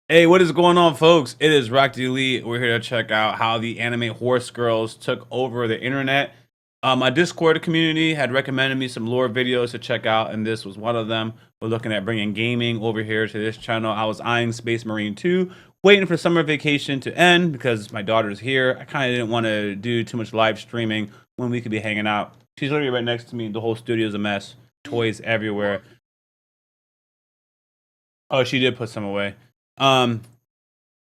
Hey, what is going on, folks? It is Racehorses Lee. We're here to check out how the anime horse girls took over the internet. My Discord community had recommended me some lore videos to check out, and this was one of them. We're looking at bringing gaming over here to this channel. I was eyeing Space Marine 2, waiting for summer vacation to end because my daughter's here. I kind of didn't want to do too much live streaming when we could be hanging out. She's literally right next to me. The whole studio's a mess. Toys everywhere. Oh, she did put some away. Want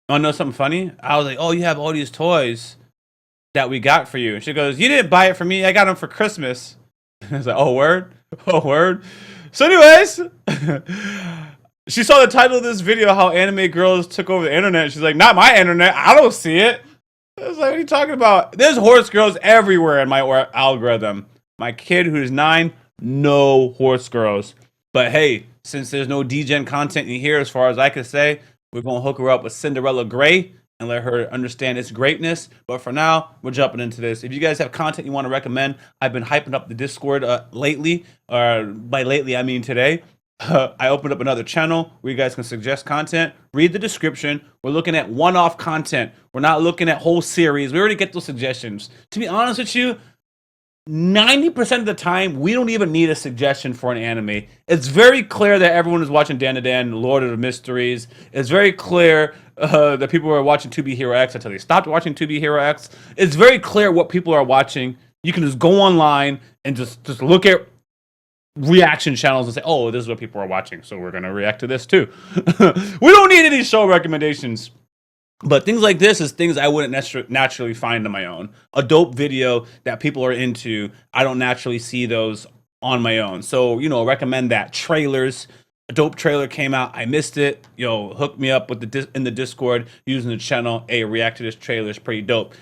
to know something funny? I was like, oh, you have all these toys that we got for you. And she goes, you didn't buy it for me. I got them for Christmas. I was like, oh, word? Oh, word? So anyways, she saw the title of this video, how anime girls took over the internet. She's like, not my internet. I don't see it. I was like, what are you talking about? There's horse girls everywhere in my algorithm. My kid who's 9, no horse girls. But hey, since there's no DGen content in here, as far as I can say, we're going to hook her up with Cinderella Grey and let her understand its greatness. But for now, we're jumping into this. If you guys have content you want to recommend, I've been hyping up the Discord lately. By lately, I mean today. I opened up another channel where you guys can suggest content. Read the description. We're looking at one-off content. We're not looking at whole series. We already get those suggestions. To be honest with you, 90% of the time, we don't even need a suggestion for an anime. It's very clear that everyone is watching Dan to Dan, Lord of the Mysteries. It's very clear that people are watching 2B Hero X until they stopped watching 2B Hero X. It's very clear what people are watching. You can just go online and just look at reaction channels and say, oh, this is what people are watching, so we're going to react to this too. We don't need any show recommendations. But things like this is things I wouldn't naturally find on my own. A dope video that people are into, I don't naturally see those on my own. So, recommend that. Trailers. A dope trailer came out. I missed it. Hook me up with in the Discord using the channel. Hey, react to this trailer. It's pretty dope.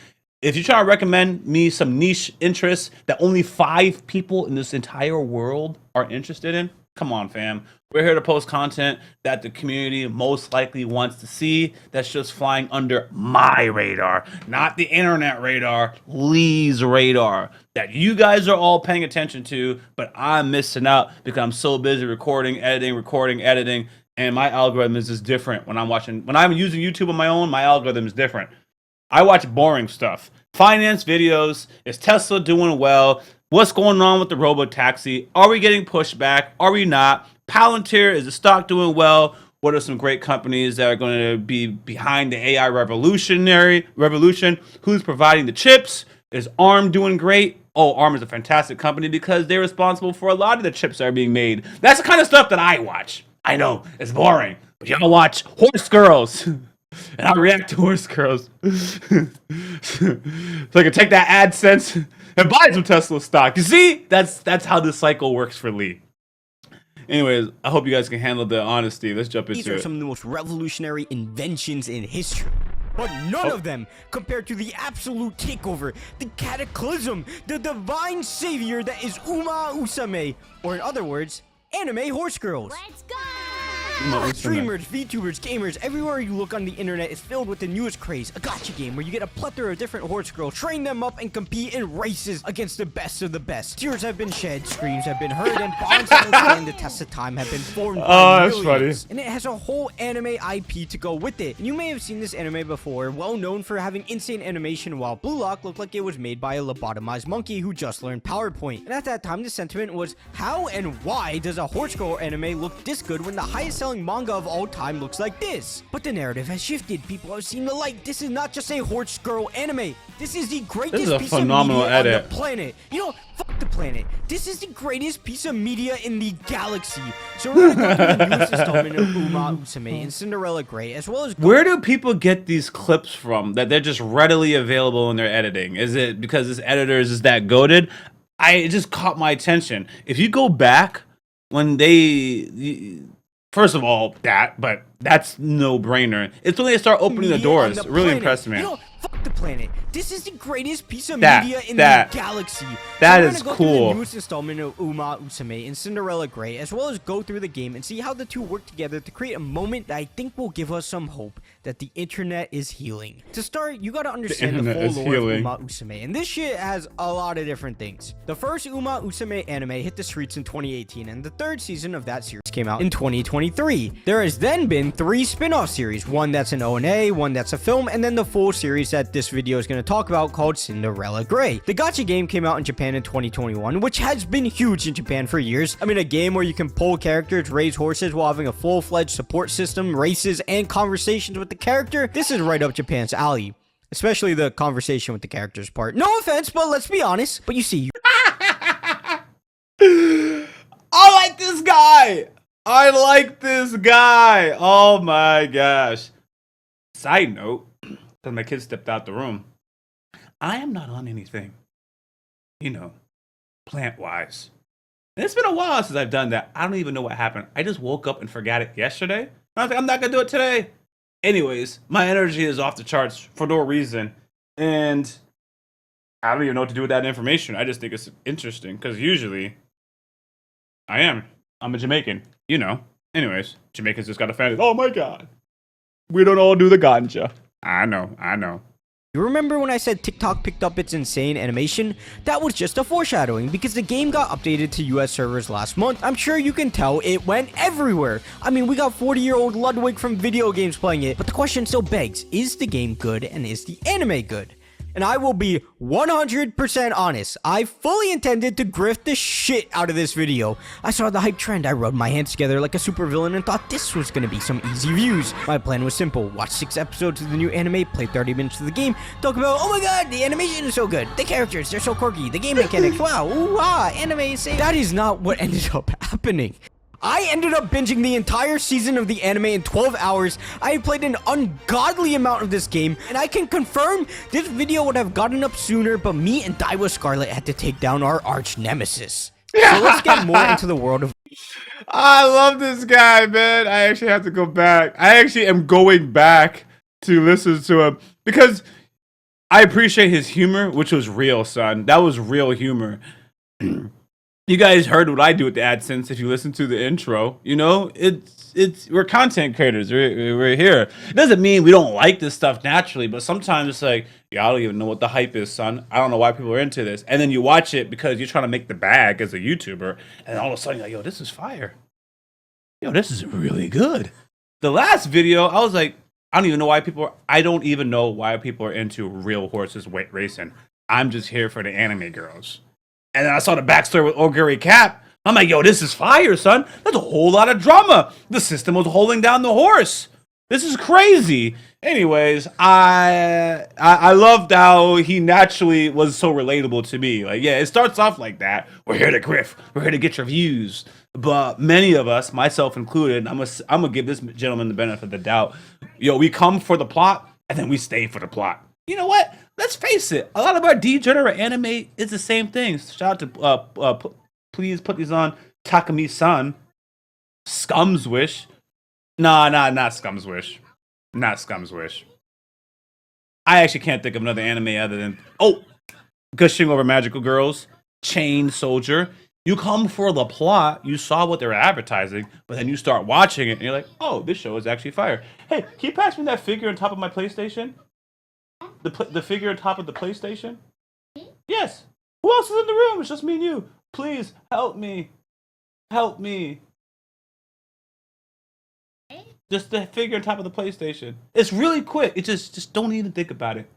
If you're trying to recommend me some niche interests that only 5 people in this entire world are interested in, come on, fam. We're here to post content that the community most likely wants to see that's just flying under my radar, not the internet radar, Lee's radar, that you guys are all paying attention to, but I'm missing out because I'm so busy recording, editing, and my algorithm is just different. When I'm using YouTube on my own, my algorithm is different. I watch boring stuff. Finance videos. Is Tesla doing well? What's going on with the robo-taxi? Are we getting pushed back? Are we not? Palantir, is the stock doing well? What are some great companies that are going to be behind the AI revolution? Who's providing the chips? Is ARM doing great? Oh, ARM is a fantastic company because they're responsible for a lot of the chips that are being made. That's the kind of stuff that I watch. I know, it's boring, but y'all watch Horse Girls. And I react to horse girls. So I can take that AdSense and buy some Tesla stock. You see? That's how this cycle works for Lee. Anyways, I hope you guys can handle the honesty. Let's jump into it. These are some of the most revolutionary inventions in history. But none of them compared to the absolute takeover, the cataclysm, the divine savior that is Uma Musume, or in other words, anime horse girls. Let's go! Streamers, VTubers, gamers, everywhere you look on the internet is filled with the newest craze, a gacha game where you get a plethora of different horse girls, train them up, and compete in races against the best of the best. Tears have been shed, screams have been heard, and bonds that will stand the test of time have been formed by that's millions. funny. And it has a whole anime IP to go with it. And you may have seen this anime before, well known for having insane animation, while Blue Lock looked like it was made by a lobotomized monkey who just learned PowerPoint. And at that time, the sentiment was, how and why does a horse girl anime look this good when the highest selling manga of all time looks like this? But the narrative has shifted. People have seen the light. This is not just a horse girl anime. This is the greatest piece of media on the planet. Fuck the planet. This is the greatest piece of media in the galaxy. So we're gonna go through the newest installment of Uma Musume and Cinderella Grey, as well as where do people get these clips from that they're just readily available in their editing? Is it because this editor is just that goated? It just caught my attention. If you go back when first of all, but that's no brainer. It's when they start opening the doors. It really impressed me. Fuck the planet. This is the greatest piece of media in the galaxy. That is cool. We're gonna go through the newest installment of Uma Musume and Cinderella Grey, as well as go through the game and see how the two work together to create a moment that I think will give us some hope that the internet is healing. To start, you gotta understand the full lore of Uma Musume, and this shit has a lot of different things. The first Uma Musume anime hit the streets in 2018, and the third season of that series came out in 2023. There has then been in 3 spin-off series, one that's an ONA, one that's a film, and then the full series that this video is going to talk about called Cinderella Grey. The gacha game came out in Japan in 2021, which has been huge in Japan for years. I mean, a game where you can pull characters, raise horses while having a full-fledged support system, races, and conversations with the character. This is right up Japan's alley. Especially the conversation with the characters part. No offense, but let's be honest. But you see, I like this guy. I like this guy. Oh my gosh. Side note, because my kid stepped out the room. I am not on anything, you know, plant-wise. And it's been a while since I've done that. I don't even know what happened. I just woke up and forgot it yesterday. I was like, I'm not going to do it today. Anyways, my energy is off the charts for no reason. And I don't even know what to do with that information. I just think it's interesting because usually I'm a Jamaican, you know. Anyways, Jamaicans just got offended. Oh my God. We don't all do the ganja. I know. you remember when I said TikTok picked up its insane animation? That was just a foreshadowing because the game got updated to US servers last month. I'm sure you can tell it went everywhere. I mean, we got 40-year-old Ludwig from video games playing it, but the question still begs, is the game good and is the anime good? And I will be 100% honest, I fully intended to grift the shit out of this video. I saw the hype trend, I rubbed my hands together like a supervillain and thought this was gonna be some easy views. My plan was simple, watch 6 episodes of the new anime, play 30 minutes of the game, talk about, oh my god, the animation is so good, the characters, they're so quirky, the game mechanics, wow, ooh ah, anime is safe. That is not what ended up happening. I ended up binging the entire season of the anime in 12 hours. I have played an ungodly amount of this game, and I can confirm this video would have gotten up sooner, but me and Daiwa Scarlet had to take down our arch nemesis. So let's get more into the world of... I love this guy, man. I actually have to go back. I actually am going back to listen to him because I appreciate his humor, which was real, son. That was real humor. You guys heard what I do with the AdSense if you listen to the intro. You know, we're content creators. We're here. It doesn't mean we don't like this stuff naturally, but sometimes it's like, yeah, I don't even know what the hype is, son. I don't know why people are into this. And then you watch it because you're trying to make the bag as a YouTuber, and all of a sudden you're like, yo, this is fire. Yo, this is really good. The last video, I was like, I don't even know why people are into real horses racing. I'm just here for the anime girls. And then I saw the backstory with Oguri Cap. I'm like, yo, this is fire, son. That's a whole lot of drama. The system was holding down the horse. This is crazy. Anyways, I loved how he naturally was so relatable to me. Like, yeah, it starts off like that. We're here to griff. We're here to get your views. But many of us, myself included, I'm gonna give this gentleman the benefit of the doubt. Yo, we come for the plot, and then we stay for the plot. You know what? Let's face it. A lot of our degenerate anime is the same thing. Shout out to please put these on Takumi-san. Scum's Wish. Nah, not Scum's Wish. Not Scum's Wish. I actually can't think of another anime other than gushing over magical girls. Chain Soldier. You come for the plot. You saw what they were advertising, but then you start watching it, and you're like, oh, this show is actually fire. Hey, can you pass me that figure on top of my PlayStation? The figure on top of the PlayStation? Yes. Who else is in the room? It's just me and you. Please help me. Help me. Just the figure on top of the PlayStation. It's really quick. It just don't even think about it.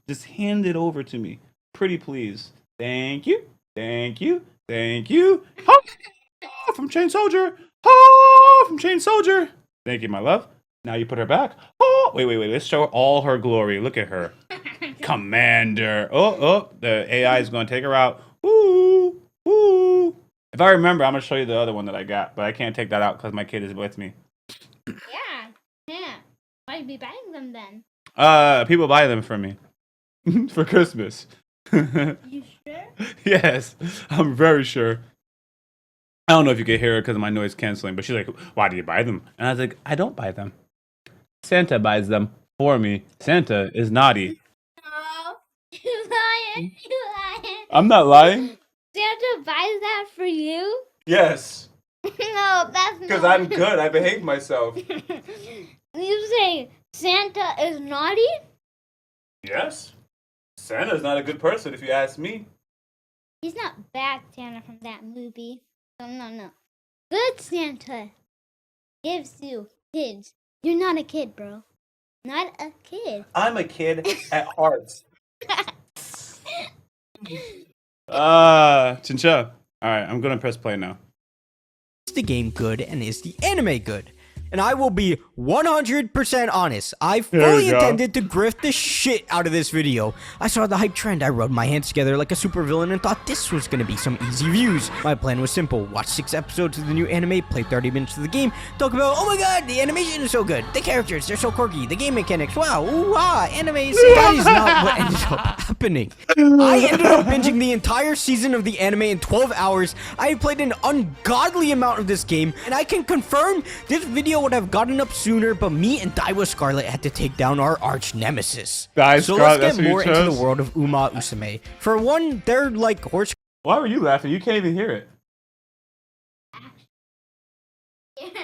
Just hand it over to me. Pretty please. Thank you. Thank you. Thank you. Oh, from Chain Soldier. Oh, from Chain Soldier. Thank you, my love. Now you put her back. Oh, wait. Let's show her all her glory. Look at her. Commander. Oh, the AI is going to take her out. Woo. If I remember, I'm going to show you the other one that I got, but I can't take that out because my kid is with me. Yeah. Why be buying them then? People buy them for me. For Christmas. You sure? Yes, I'm very sure. I don't know if you can hear her because of my noise canceling, but she's like, why do you buy them? And I was like, I don't buy them. Santa buys them for me. Santa is naughty. No, you lying. I'm not lying. Santa buys that for you? Yes. No, that's Because not. I'm good. I behave myself. You say Santa is naughty? Yes. Santa's not a good person if you ask me. He's not bad Santa from that movie. No. Good Santa gives you his You're not a kid, bro. Not a kid. I'm a kid at heart. Chincha. All right, I'm gonna press play now. Is the game good and is the anime good? And I will be 100% honest. I fully intended to grift the shit out of this video. I saw the hype trend. I rubbed my hands together like a supervillain and thought this was going to be some easy views. My plan was simple. Watch 6 episodes of the new anime, play 30 minutes of the game, talk about, oh my god, the animation is so good. The characters, they're so quirky. The game mechanics, wow, ooh, ah, anime. That is not what ended up happening. I ended up binging the entire season of the anime in 12 hours. I played an ungodly amount of this game, and I can confirm this video would have gotten up sooner, but me and Daiwa Scarlet had to take down our arch nemesis. So let's get more into the world of Uma Musume. For one, they're like horse. Why were you laughing? You can't even hear it.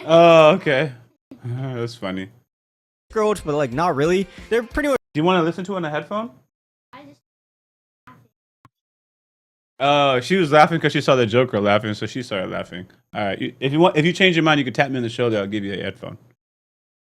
Oh, okay. That's funny. Girls, but like not really. They're pretty much. Do you want to listen to it on a headphone? Oh, she was laughing because she saw the Joker laughing, so she started laughing. All right, if you change your mind, you can tap me on the shoulder. I'll give you a headphone.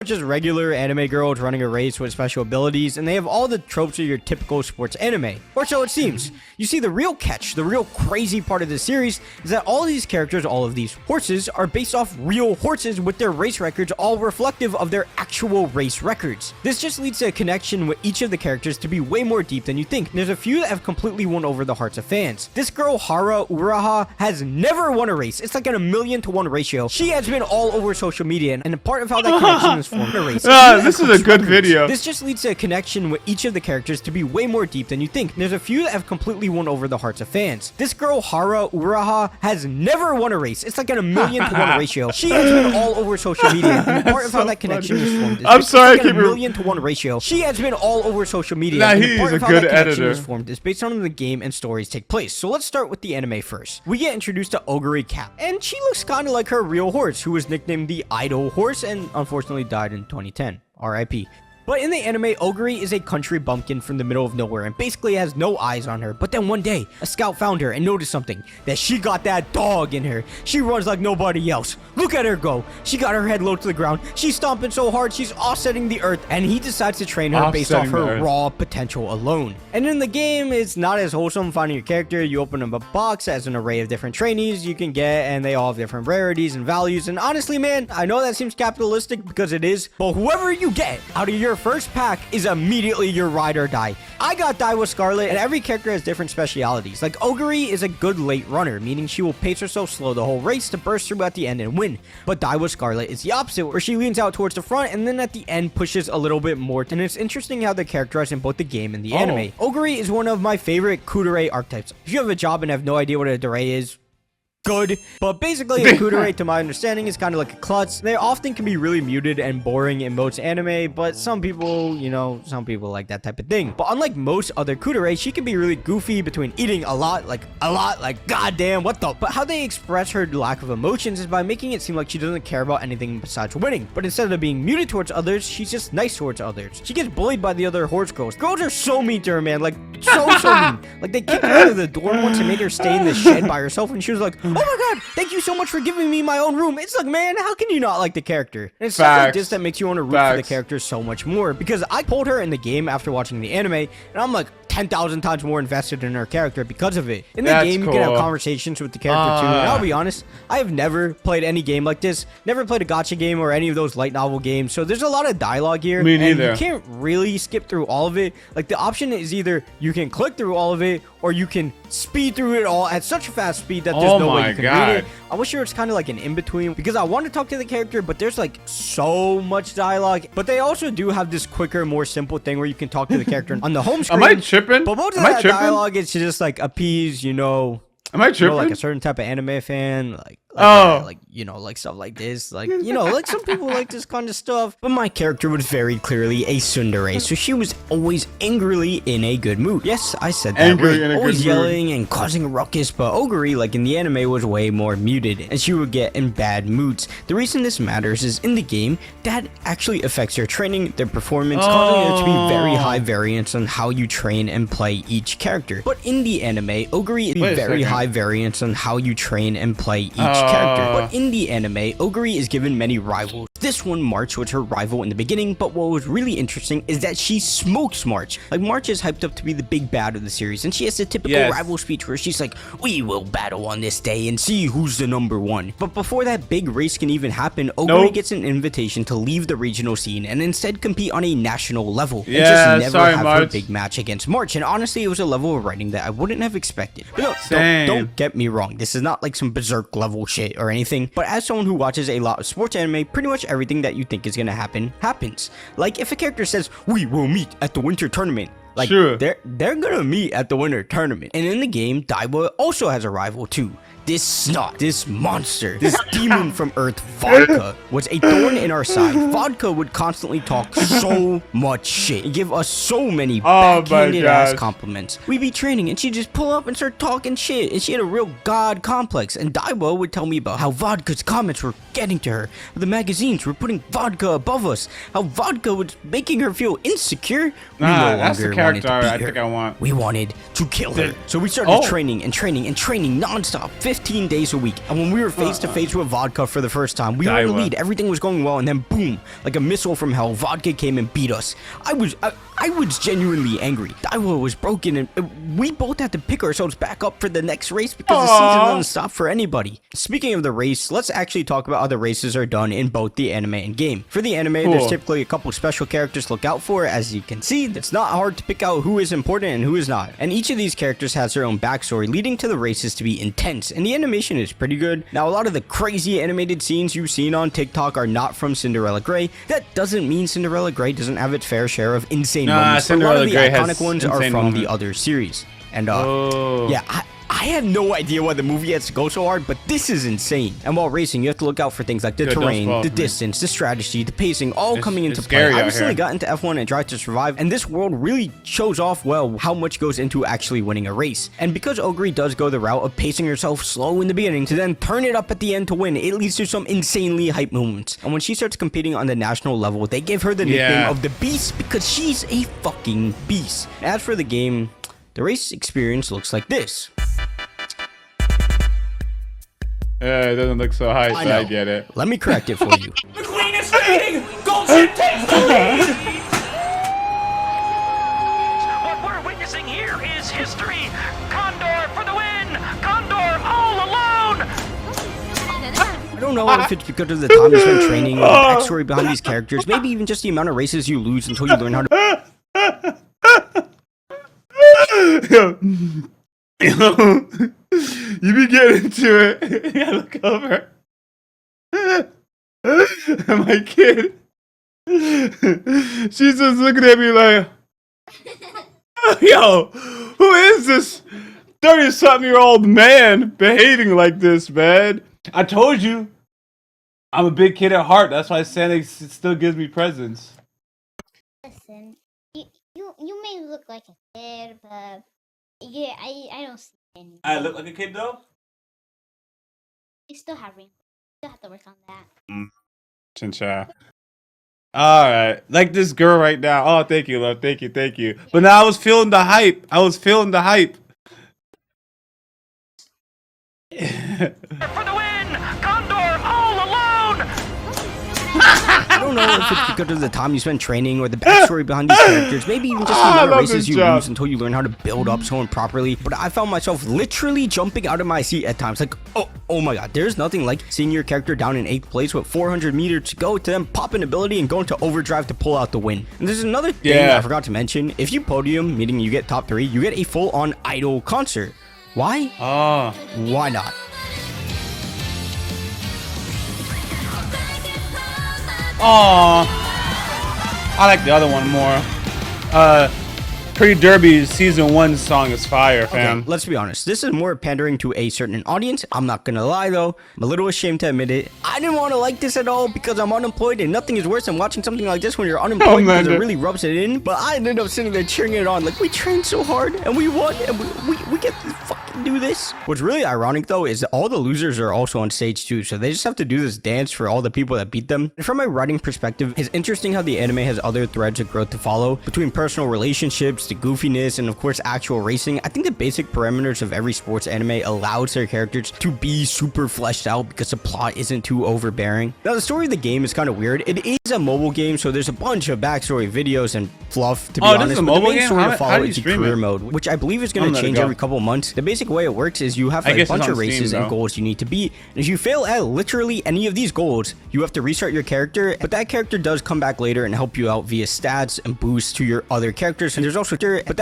Just regular anime girls running a race with special abilities, and they have all the tropes of your typical sports anime. Or so it seems. You see, the real catch, the real crazy part of the series, is that all of these characters, all of these horses, are based off real horses with their race records all reflective of their actual race records. This just leads to a connection with each of the characters to be way more deep than you think. There's a few that have completely won over the hearts of fans. This girl, Hara Uraha, has never won a race. It's like an 1,000,000-to-1 ratio. She has been all over social media, and a part of how that connection is formed a race. This is a good video. This just leads to a connection with each of the characters to be way more deep than you think. There's a few that have completely won over the hearts of fans. This girl, Hara Uraha, has never won a race. It's like an 1,000,000-to-1 ratio. She has been all over social media, and part of how that connection is formed is I'm sorry, like an 1,000,000-to-1 ratio. She has been all over social media, nah, and he's part a of how good that connection editor. is formed is based on when the game and stories take place. So let's start with the anime first. We get introduced to Oguri Cap, and she looks kind of like her real horse, who was nicknamed the Idol Horse and unfortunately died in 2010. R.I.P. But in the anime, Oguri is a country bumpkin from the middle of nowhere and basically has no eyes on her. But then one day, a scout found her and noticed something, that she got that dog in her. She runs like nobody else. Look at her go. She got her head low to the ground. She's stomping so hard, she's offsetting the earth. And he decides to train her based off her raw potential alone. And in the game, it's not as wholesome finding your character. You open up a box that has an array of different trainees you can get, and they all have different rarities and values. And honestly, man, I know that seems capitalistic because it is, but whoever you get out of your first pack is immediately your ride or die. I got Daiwa Scarlet, and every character has different specialities. Like Oguri is a good late runner, meaning she will pace herself slow the whole race to burst through at the end and win. But Daiwa Scarlet is the opposite, where she leans out towards the front and then at the end pushes a little bit more. And it's interesting how they're characterized in both the game and the anime. Oguri is one of my favorite kudere archetypes. If you have a job and have no idea what a dere is, good. But basically, a kudere, to my understanding, is kind of like a klutz. They often can be really muted and boring in most anime, but some people, you know, some people like that type of thing. But unlike most other kudere, she can be really goofy between eating a lot, like goddamn, what the? But how they express her lack of emotions is by making it seem like she doesn't care about anything besides winning. But instead of being muted towards others, she's just nice towards others. She gets bullied by the other horse girls. Girls are so mean to her, man, like so mean. Like they kicked her out of the dorm once and made her stay in the shed by herself, and she was like, oh my god, thank you so much for giving me my own room. It's like, man, how can you not like the character? And it's stuff like this that makes you want to root for the character so much more, because I pulled her in the game after watching the anime, and I'm like 10,000 times more invested in her character because of it. In the game, you can have conversations with the character too, and I'll be honest, I have never played any game like this, never played a gacha game or any of those light novel games, so there's a lot of dialogue here, Me neither. and you can't really skip through all of it. Like, the option is either you can click through all of it, or you can speed through it all at such a fast speed that there's no way you can read it. I wish there was kind of like an in-between, because I want to talk to the character, but there's like so much dialogue. But they also do have this quicker, more simple thing where you can talk to the character on the home screen. Am I tripping? But most of that dialogue is to just like appease, you know, am I tripping? Like a certain type of anime fan, like you know, like stuff like this, like, you know, like some people like this kind of stuff. But my character was very clearly a tsundere, so she was always angrily in a good mood. Yes, I said that. Angry in a always good yelling mood. and causing a ruckus. But Oguri, like in the anime, was way more muted, and she would get in bad moods. The reason this matters is in the game, that actually affects their training, their performance, causing there to be very high variance on how you train and play each character. But in the anime, Oguri is very high variance on how you train and play each character. But in the anime, Oguri is given many rivals. This one, March, was her rival in the beginning, but what was really interesting is that she smokes March. Like, March is hyped up to be the big bad of the series, and she has the typical rival speech where she's like, "We will battle on this day and see who's the #1. But before that big race can even happen, Oguri gets an invitation to leave the regional scene and instead compete on a national level. And just never have her big match against March. And honestly, it was a level of writing that I wouldn't have expected. But no, don't get me wrong. This is not like some berserk level shit or anything. But as someone who watches a lot of sports anime, pretty much everything that you think is gonna happen happens. Like if a character says, "We will meet at the winter tournament," like they're gonna meet at the winter tournament. And in the game, Daiba also has a rival too. This snot, this monster, this demon from Earth, Vodka, was a thorn in our side. Vodka would constantly talk so much shit and give us so many backhanded ass compliments. We'd be training and she'd just pull up and start talking shit, and she had a real god complex. And Daiba would tell me about how Vodka's comments were getting to her, the magazines were putting Vodka above us, how Vodka was making her feel insecure. That's the character I think I want. We wanted to kill her. So we started training and training and training nonstop, 15 days a week. And when we were face to face with Vodka for the first time, we were in the lead, everything was going well, and then boom, like a missile from hell, Vodka came and beat us. I was genuinely angry. Daiwa was broken, and we both had to pick ourselves back up for the next race because the season doesn't stop for anybody. Speaking of the race, let's actually talk about how the races are done in both the anime and game. For the anime, there's typically a couple special characters to look out for. As you can see, it's not hard to pick out who is important and who is not. And each of these characters has their own backstory, leading to the races to be intense, and the animation is pretty good. Now, a lot of the crazy animated scenes you've seen on TikTok are not from Cinderella Grey. That doesn't mean Cinderella Grey doesn't have its fair share of insane moments. A lot of the iconic ones are from the other series. And yeah, I have no idea why the movie has to go so hard, but this is insane. And while racing, you have to look out for things like the terrain, the distance, the strategy, the pacing, all coming into play. I recently got into F1 and Drive to Survive, and this world really shows off well how much goes into actually winning a race. And because Oguri does go the route of pacing herself slow in the beginning to then turn it up at the end to win, it leads to some insanely hype moments. And when she starts competing on the national level, they give her the nickname of the Beast because she's a fucking beast. As for the game, the race experience looks like this. Yeah, it doesn't look so hype, but I get it. Let me correct it for you. The queen is fading! Goldship takes the lead! What we're witnessing here is history! Condor for the win! Condor all alone! I don't know if it's because of the time you spend training, or the backstory behind these characters, maybe even just the amount of races you lose until you learn how to... You be getting into it. Yeah, look over. My kid. She's just looking at me like, yo, who is this 30-something-year-old man behaving like this, man? I told you, I'm a big kid at heart. That's why Santa still gives me presents. Listen, you may look like a kid, but yeah, I don't see any. I look like a kid though? You still have wrinkles. You still have to work on that. Chincha. Alright. Like this girl right now. Oh, thank you, love. Thank you, thank you. But now I was feeling the hype. For the win! Condor all alone! I don't know if it's because of the time you spend training or the backstory behind these characters, maybe even just the amount of races you lose until you learn how to build up someone properly, but I found myself literally jumping out of my seat at times, like, oh my god, there's nothing like seeing your character down in 8th place with 400 meters to go to then pop an ability and go into overdrive to pull out the win. And there's another thing I forgot to mention. If you podium, meaning you get top 3, you get a full-on idol concert. Why? Why not? Aww. I like the other one more. Pretty Derby's season 1 song is fire, fam. Okay, let's be honest. This is more pandering to a certain audience. I'm not gonna lie though. I'm a little ashamed to admit it. I didn't want to like this at all because I'm unemployed, and nothing is worse than watching something like this when you're unemployed because it really rubs it in. But I ended up sitting there cheering it on. Like, we trained so hard and we won, and we get this fucking to do this. What's really ironic though is that all the losers are also on stage too, so they just have to do this dance for all the people that beat them. And from a writing perspective, it's interesting how the anime has other threads of growth to follow, between personal relationships, the goofiness, and of course actual racing. I think the basic parameters of every sports anime allows their characters to be super fleshed out because the plot isn't too overbearing. Now the story of the game is kind of weird. It is a mobile game, so there's a bunch of backstory videos and fluff, to be honest. This is a but mobile the main game? story How to do follow you is the stream career it? mode, which I believe is going I'm to gonna change go. every couple months. The basic way it works is you have I a guess bunch it's of on races Steam, and though. goals you need to beat, and if you fail at literally any of these goals, you have to restart your character, but that character does come back later and help you out via stats and boosts to your other characters. And there's also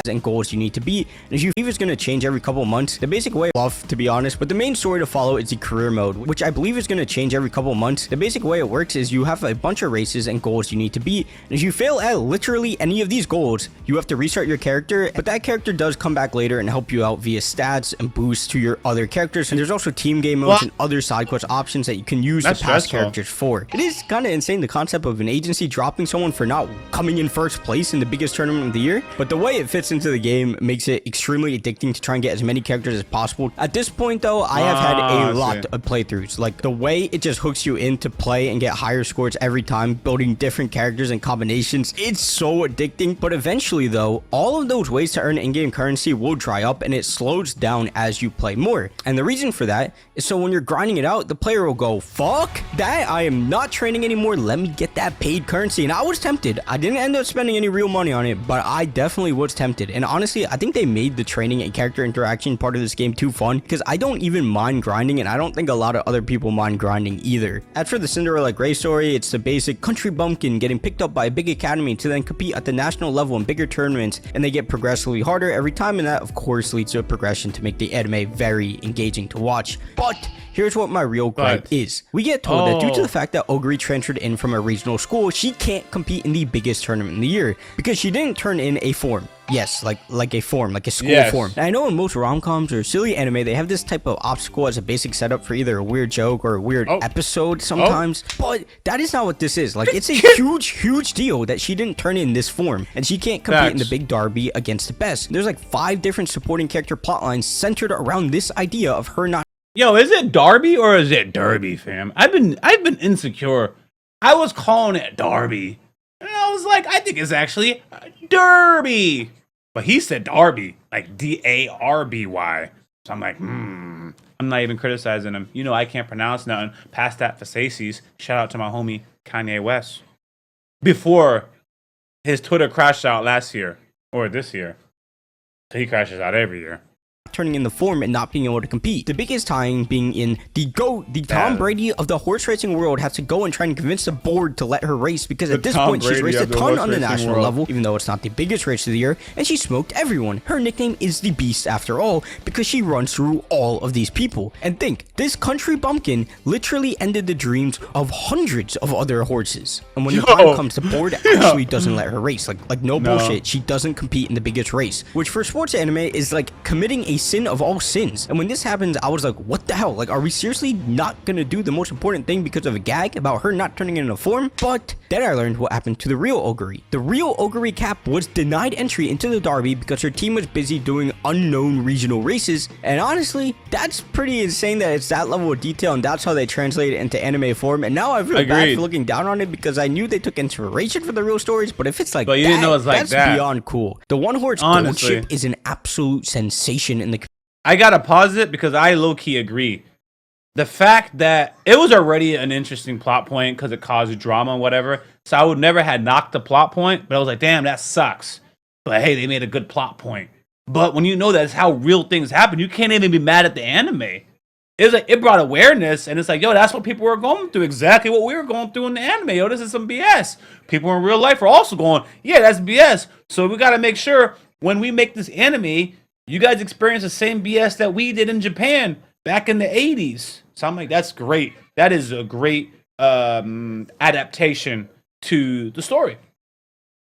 and goals you need to beat, and if you believe it's going to change every couple months. The basic way off, to be honest, but the main story to follow is the career mode, which I believe is going to change every couple months. The basic way it works is you have a bunch of races and goals you need to beat, and if you fail at literally any of these goals, you have to restart your character, but that character does come back later and help you out via stats and boosts to your other characters. And there's also team game modes and other side quest options that you can use That's to pass stressful. characters for. It is kind of insane, the concept of an agency dropping someone for not coming in first place in the biggest tournament of the year, but the way it fits into the game makes it extremely addicting to try and get as many characters as possible. At this point though, I have had I a lot see. of playthroughs. Like the way it just hooks you in to play and get higher scores every time, building different characters and combinations, it's so addicting. But eventually though, all of those ways to earn in-game currency will dry up, and it slows down as you play more. And the reason for that is so when you're grinding it out, the player will go, fuck that, I am not training anymore, let me get that paid currency. And I was tempted. I didn't end up spending any real money on it, but I definitely was tempted. And honestly, I think they made the training and character interaction part of this game too fun, because I don't even mind grinding, and I don't think a lot of other people mind grinding either. As for the Cinderella Grey story, it's the basic country bumpkin getting picked up by a big academy to then compete at the national level in bigger tournaments, and they get progressively harder every time, and that of course leads to a progression to make the anime very engaging to watch. But here's what my real gripe is. We get told that due to the fact that Oguri transferred in from a regional school, she can't compete in the biggest tournament in the year because she didn't turn in a form. Yes, like a form, like a school form. And I know in most rom-coms or silly anime, they have this type of obstacle as a basic setup for either a weird joke or a weird episode sometimes, but that is not what this is. Like, it's a huge deal that she didn't turn in this form, and she can't compete in the big derby against the best. There's like 5 different supporting character plotlines centered around this idea of her not. Yo, is it Darby or is it Derby, fam? I've been insecure. I was calling it Darby, and I was like, I think it's actually Derby. But he said Darby, like D-A-R-B-Y. So I'm like, I'm not even criticizing him. You know, I can't pronounce nothing past that faces. Shout out to my homie Kanye West. Before his Twitter crashed out last year or this year. He crashes out every year. Turning in the form and not being able to compete. The biggest tying being in the Tom Brady of the horse racing world has to go and try and convince the board to let her race, because at this point she's raced a ton on the national level, even though it's not the biggest race of the year, and she smoked everyone. Her nickname is the Beast after all, because she runs through all of these people. And think, this country bumpkin literally ended the dreams of hundreds of other horses. And when the time comes, the board actually doesn't let her race. Like no bullshit, she doesn't compete in the biggest race, which for sports anime is like committing a sin of all sins. And when this happens, I was like, what the hell? Like, are we seriously not gonna do the most important thing because of a gag about her not turning in a form? But then I learned what happened to the real Oguri. The real Oguri Cap was denied entry into the derby because her team was busy doing unknown regional races. And honestly, that's pretty insane that it's that level of detail, and that's how they translate it into anime form. And now I feel bad for looking down on it, because I knew they took inspiration for the real stories, but if it's like you didn't know it's like that's that. beyond cool. The one horse gold ship is an absolute sensation in the. I gotta pause it because I low-key agree. The fact that it was already an interesting plot point because it caused drama and whatever, so I would never had knocked the plot point, but I was like, damn, that sucks. But hey, they made a good plot point. But when you know that's how real things happen, you can't even be mad at the anime. It's like, it brought awareness, and it's like, yo, that's what people were going through, exactly what we were going through in the anime. Yo, this is some BS. People in real life are also going, yeah, that's BS. So we gotta make sure when we make this anime, you guys experience the same BS that we did in Japan back in the 80s. So I'm like, that's great. That is a great adaptation to the story.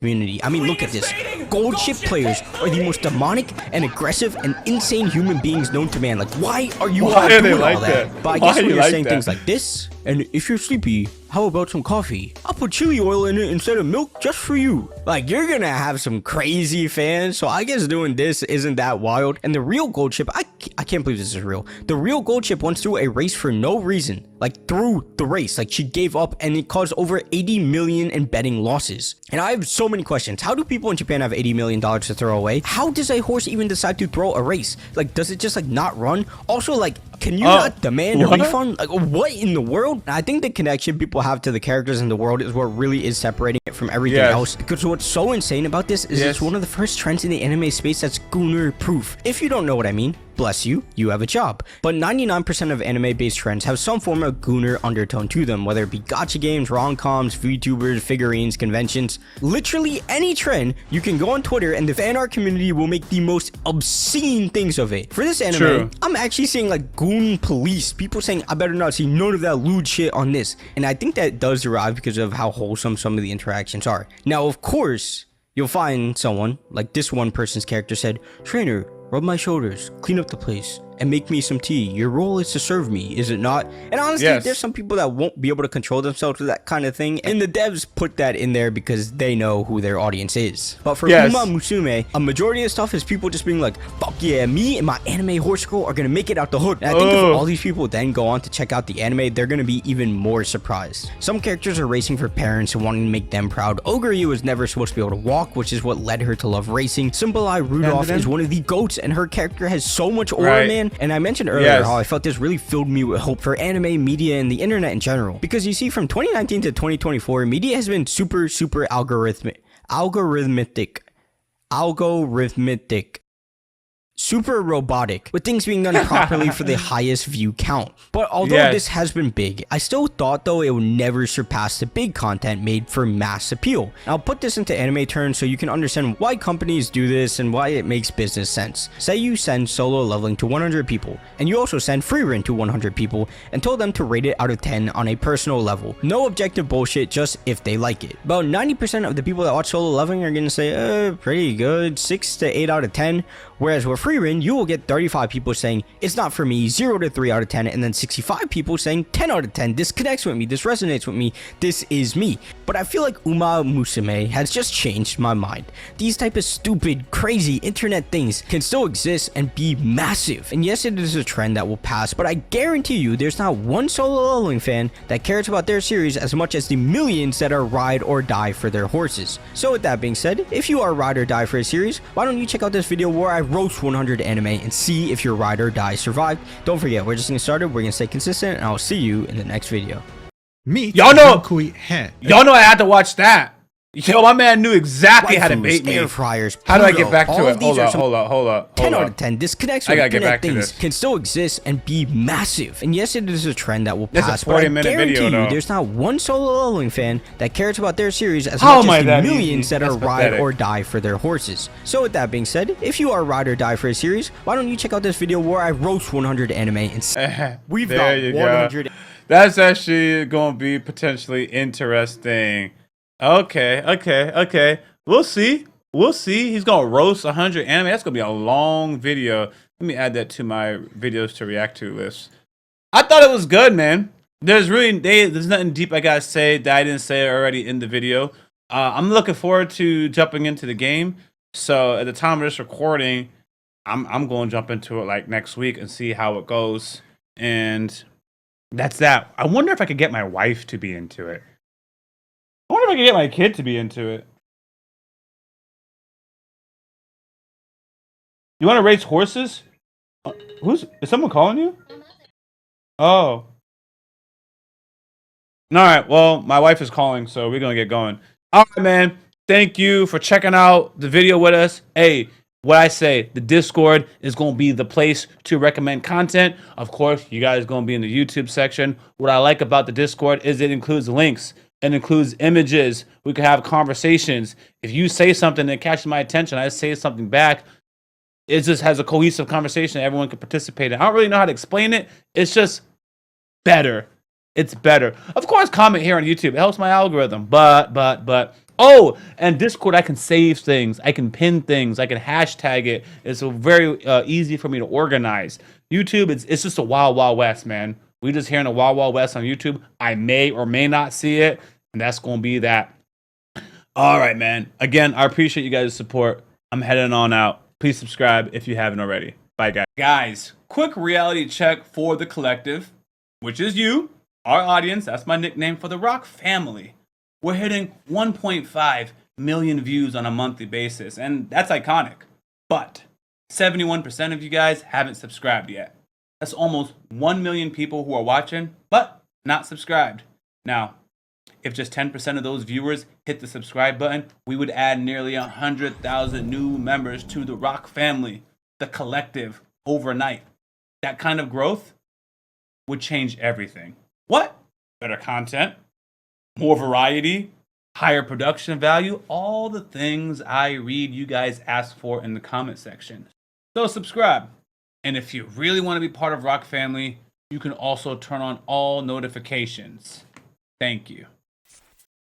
Community. I mean, look at this. Gold ship players are the most demonic and aggressive and insane human beings known to man. Like, why are you all doing all that? But I guess when you're saying things like this, and if you're sleepy, how about some coffee? I'll put chili oil in it instead of milk just for you. Like, you're gonna have some crazy fans, so I guess doing this isn't that wild. And the real gold chip, I can't believe this is real. The real gold chip went through a race for no reason. Like, through the race. Like, she gave up and it caused over 80 million in betting losses. And I have so many questions. How do people in Japan have $80 million to throw away? How does a horse even decide to throw a race? Like, does it just like not run? Also, like, can you not demand a refund? Like, what in the world? I think the connection people have to the characters in the world is what really is separating it from everything else. Because what's so insane about this is it's one of the first trends in the anime space that's Gunner proof. If you don't know what I mean, bless you, you have a job. But 99% of anime-based trends have some form of Gunner undertone to them, whether it be gacha games, rom-coms, VTubers, figurines, conventions. Literally any trend, you can go on Twitter and the fan art community will make the most obscene things of it. For this anime, I'm actually seeing like goon police, people saying I better not see none of that lewd shit on this. And I think that does derive because of how wholesome some of the interactions are. Now, of course, you'll find someone, like this one person's character said, "Trainer, rub my shoulders, clean up the place, and make me some tea. Your role is to serve me, is it not?" And honestly, there's some people that won't be able to control themselves with that kind of thing. And the devs put that in there because they know who their audience is. But for Uma Musume, a majority of stuff is people just being like, fuck yeah, me and my anime horse girl are gonna make it out the hood. And I think if all these people then go on to check out the anime, they're gonna be even more surprised. Some characters are racing for parents and wanting to make them proud. Ogre was never supposed to be able to walk, which is what led her to love racing. Symboli Rudolph is one of the goats, and her character has so much aura, man. And I mentioned earlier how I felt this really filled me with hope for anime, media, and the internet in general. Because you see, from 2019 to 2024, media has been super algorithmic, super robotic, with things being done properly for the highest view count. But although this has been big, I still thought though it would never surpass the big content made for mass appeal. And I'll put this into anime terms so you can understand why companies do this and why it makes business sense. Say you send solo leveling to 100 people, and you also send free run to 100 people and told them to rate it out of 10 on a personal level. No objective bullshit, just if they like it. About 90% of the people that watch solo leveling are gonna say, pretty good, 6 to 8 out of 10. Whereas with free run, you will get 35 people saying, it's not for me, 0 to 3 out of 10, and then 65 people saying 10 out of 10, this connects with me, this resonates with me, this is me. But I feel like Uma Musume has just changed my mind. These type of stupid, crazy internet things can still exist and be massive. And yes, it is a trend that will pass, but I guarantee you there's not one solo leveling fan that cares about their series as much as the millions that are ride or die for their horses. So with that being said, if you are ride or die for a series, why don't you check out this video where I roast 100 anime and see if your ride or die survived. Don't forget, we're just getting started, we're gonna stay consistent, and I'll see you in the next video. Y'all know I had to watch that. Yo, my man knew exactly how to bait me. Air fryers, how do I get back to it? Hold up. 10 out of 10 disconnects with internet things can still exist and be massive. And yes, it is a trend that will pass, but I guarantee you there's not one solo leveling fan that cares about their series as much as the millions that are ride or die for their horses. So with that being said, if you are ride or die for a series, why don't you check out this video where I roast 100 anime and we've got 100. That's actually going to be potentially interesting. Okay. We'll see. He's going to roast 100 anime. That's going to be a long video. Let me add that to my videos to react to list. I thought it was good, man. There's nothing deep I got to say that I didn't say already in the video. I'm looking forward to jumping into the game. So at the time of this recording, I'm going to jump into it like next week and see how it goes. And that's that. I wonder if I could get my wife to be into it. I wonder if I could get my kid to be into it. You want to race horses? Is someone calling you? Oh. All right. Well, my wife is calling, so we're going to get going. All right, man. Thank you for checking out the video with us. Hey, what I say, the Discord is going to be the place to recommend content. Of course, you guys are going to be in the YouTube section. What I like about the Discord is it includes links. It includes images. We can have conversations. If you say something that catches my attention, I say something back. It just has a cohesive conversation that everyone can participate in. I don't really know how to explain it. It's just better. It's better. Of course, comment here on YouTube. It helps my algorithm. But. Oh, and Discord, I can save things. I can pin things. I can hashtag it. It's very easy for me to organize. YouTube, it's just a wild, wild west, man. We just here in the Wild Wild West on YouTube. I may or may not see it, and that's going to be that. All right, man. Again, I appreciate you guys' support. I'm heading on out. Please subscribe if you haven't already. Bye, guys. Guys, quick reality check for the collective, which is you, our audience. That's my nickname for the Rock family. We're hitting 1.5 million views on a monthly basis, and that's iconic. But 71% of you guys haven't subscribed yet. That's almost 1 million people who are watching, but not subscribed. Now, if just 10% of those viewers hit the subscribe button, we would add nearly 100,000 new members to the Rock family, the collective, overnight. That kind of growth would change everything. What? Better content, more variety, higher production value, all the things I read you guys ask for in the comment section. So subscribe. And if you really want to be part of Rock family, you can also turn on all notifications. Thank you.